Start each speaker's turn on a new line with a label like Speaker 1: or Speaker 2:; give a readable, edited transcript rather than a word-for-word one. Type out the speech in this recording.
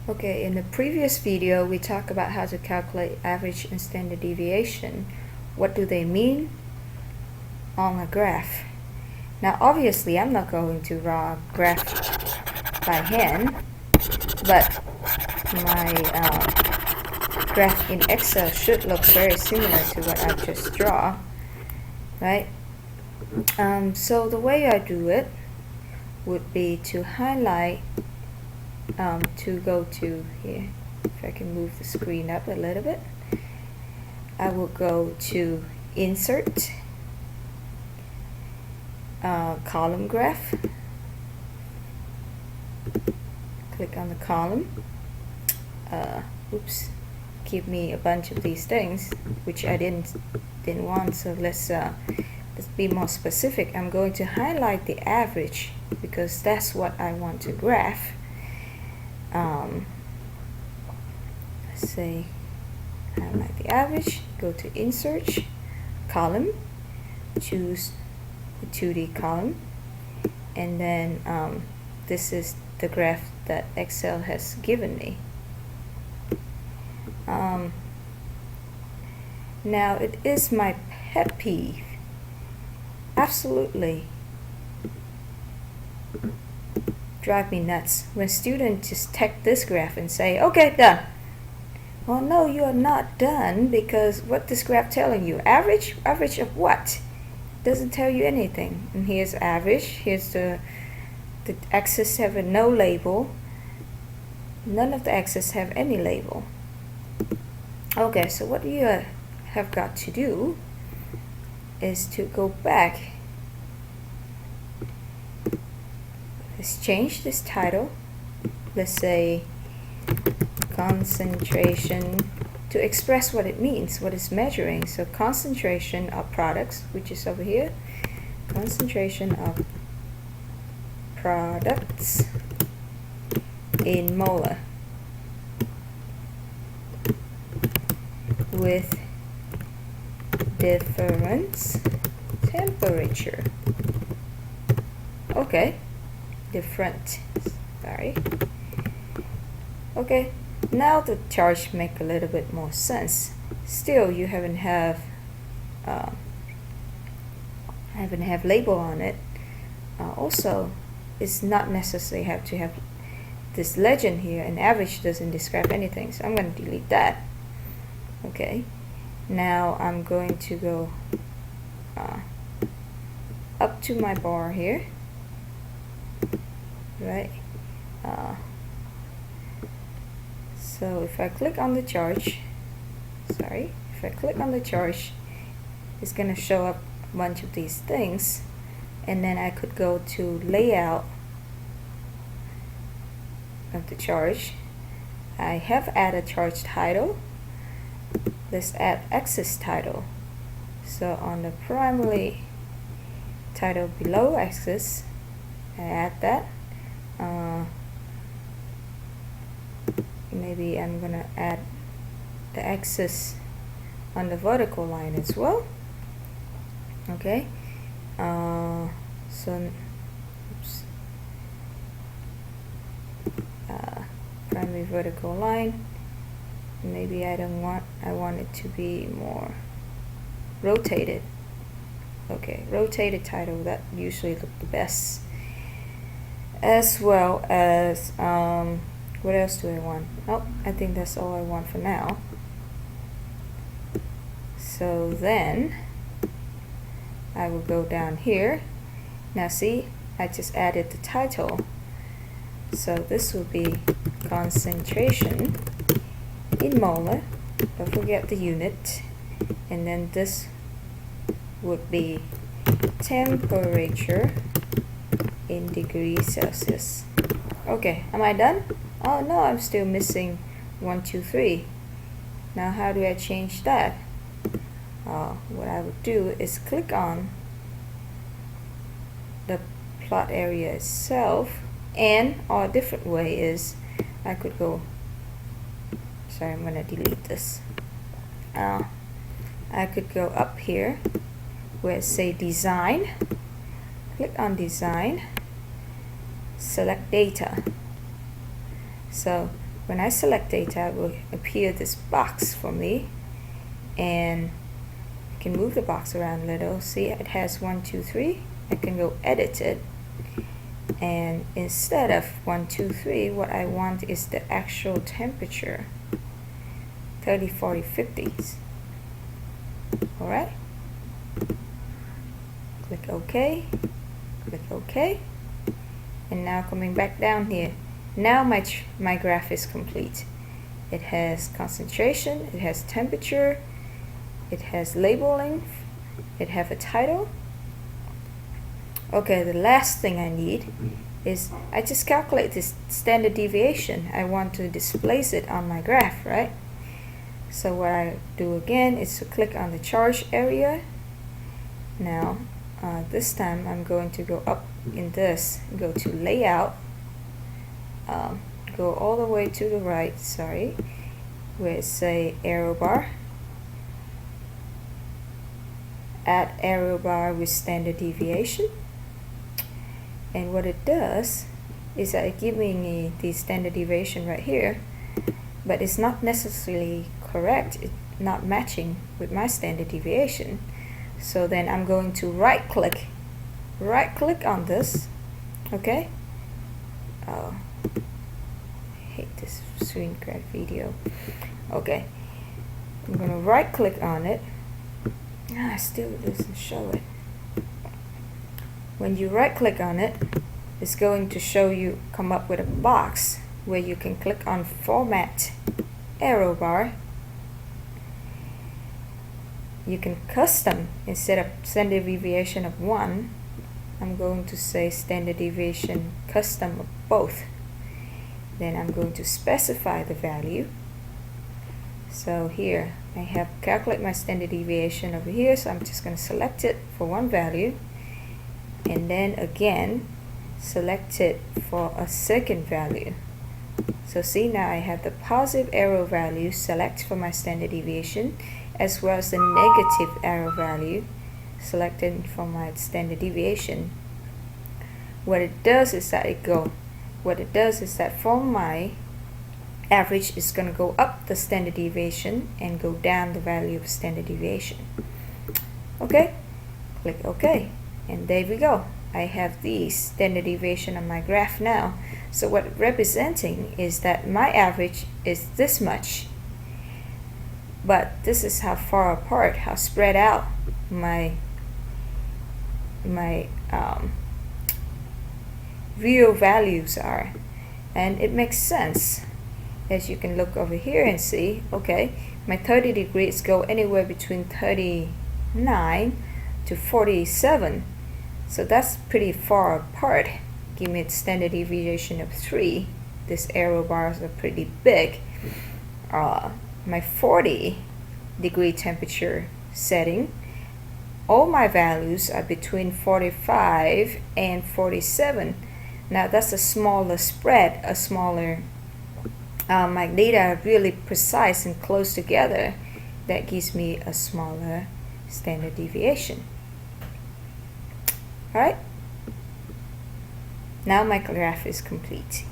Speaker 1: Okay, in the previous video we talked about how to calculate average and standard deviation. What do they mean on a graph? Now obviously I'm not going to draw a graph by hand, but my graph in Excel should look very similar to what I just draw, right? So the way I do it would be to highlight, to go to here. If I can move the screen up a little bit, I will go to Insert, Column Graph, click on the column. Oops, give me a bunch of these things which I didn't want, so let's be more specific. I'm going to highlight the average because that's what I want to graph. Let's say highlight the average, go to Insert, Column, choose the 2D column, and then this is the graph that Excel has given me. Now it is my pet peeve, absolutely drive me nuts, when students just take this graph and say, okay, done. Well, no, you are not done, because what this graph telling you? Average? Average of what? Doesn't tell you anything. And here's average. Here's the axes have a no label. None of the axes have any label. Okay, so what you have got to do is to go back. Let's change this title. Let's say concentration, to express what it means, what it's measuring. So concentration of products, which is over here, concentration of products in molar with difference temperature. Okay, different, sorry. Okay, now the charts make a little bit more sense. Still, you haven't have label on it. Also, it's not necessary have to have this legend here, and average doesn't describe anything, so I'm going to delete that. Okay, now I'm going to go up to my bar here, right? So if I click on the chart, if I click on the chart, it's going to show up a bunch of these things, and then I could go to layout of the chart. I have added chart title. Let's add axis title. So on the primary title below axis, I add that. Maybe I'm gonna add the axis on the vertical line as well. Okay, so oops, primary vertical line. Maybe I want it to be more rotated. Okay, rotated title, that usually look the best. As well as what else do I want? Oh, I think that's all I want for now. So then I will go down here. Now see, I just added the title. So this will be concentration in molar. Don't forget the unit. And then this would be temperature in degrees Celsius. Okay, am I done? Oh no, I'm still missing 1, 2, 3. Now how do I change that? What I would do is click on the plot area itself, or a different way is I could go, sorry, I'm gonna delete this. I could go up here where it say design, click on design, select data. So when I select data, it will appear this box for me, and I can move the box around a little. See, it has 1, 2, 3. I can go edit it, and instead of 1, 2, 3, what I want is the actual temperature, 30, 40, 50s. Alright, click OK, click OK, and now coming back down here, now my graph is complete. It has concentration, it has temperature, it has labeling, it has a title. Okay, the last thing I need is I just calculate this standard deviation. I want to displace it on my graph, right? So what I do again is to click on the charge area. Now this time I'm going to go up in this, go to layout, go all the way to the right, sorry, where it say arrow bar, add arrow bar with standard deviation. And what it does is that it gives me the standard deviation right here, but it's not necessarily correct. It's not matching with my standard deviation. So then I'm going to right click on this. Okay. Oh, I hate this screen grab video. Okay, I'm gonna right click on it. Still doesn't show it. When you right click on it, it's going to show you, come up with a box where you can click on format arrow bar. You can custom, instead of standard deviation of 1, I'm going to say standard deviation custom of both. Then I'm going to specify the value. So here I have calculate my standard deviation over here, so I'm just going to select it for one value, and then again select it for a second value. So see, now I have the positive arrow value select for my standard deviation, as well as the negative arrow value selected for my standard deviation. What it does is that for my average is going to go up the standard deviation and go down the value of standard deviation. Okay, click OK, and there we go. I have the standard deviation on my graph now. So what it's representing is that my average is this much, but this is how far apart, how spread out my real values are. And it makes sense, as you can look over here and see, okay, my 30 degrees go anywhere between 39 to 47. So that's pretty far apart. Give me a standard deviation of 3. These arrow bars are pretty big. My 40 degree temperature setting, all my values are between 45 and 47. Now that's a smaller spread, a smaller, my data are really precise and close together. That gives me a smaller standard deviation. Alright, now my graph is complete.